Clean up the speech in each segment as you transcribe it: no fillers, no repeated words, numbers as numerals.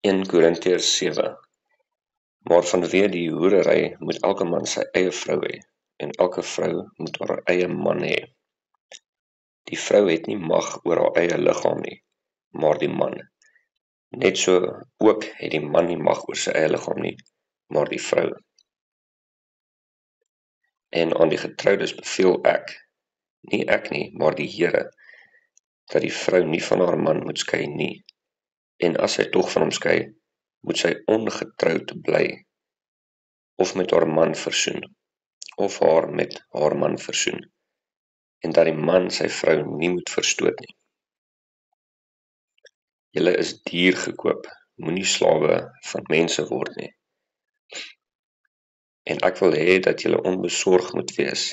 1 Korintiërs 7. Maar vanweë die hoerery moet elke man sy eie vrou hê, en elke vrou moet haar eie man hê. Die vrou het nie mag oor haar eie liggaam nie, maar die man. Net so ook het die man nie mag oor sy eie liggaam nie, maar die vrou. En aan die getroudes beveel ek, nie ek nie, maar die Here, dat die vrou nie van haar man moet skei nie, en as sy tog van hom skei, moet sy ongetroud bly, of met haar man versoen, of haar met haar man versoen, en dat die man sy vrou nie moet verstoot nie. Julle is duur gekoop, moenie slawe van mense word nie. En ek wil hê dat julle onbesorg moet wees.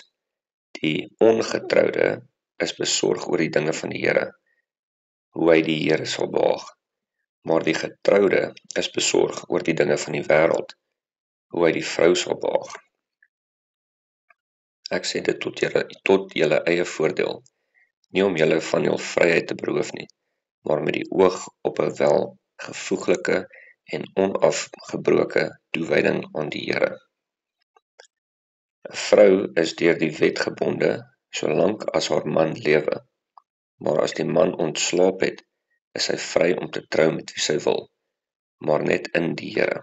Die ongetroude is besorg oor die dinge van die Here, hoe hy die Here sal behaag. Maar die getroude is besorg oor die dinge van die wêreld, hoe hy die vrou sal behaag. Ek sê dit tot julle eie voordeel, nie om julle van jul vryheid te beroof nie, maar met die oog op 'n welgevoeglike en onafgebroke toewyding aan die Here. 'n Vrou is deur die wet gebonde, solank as haar man lewe, maar as die man ontslaap het, is sy vry om te trou met wie sy wil, maar net in die Here.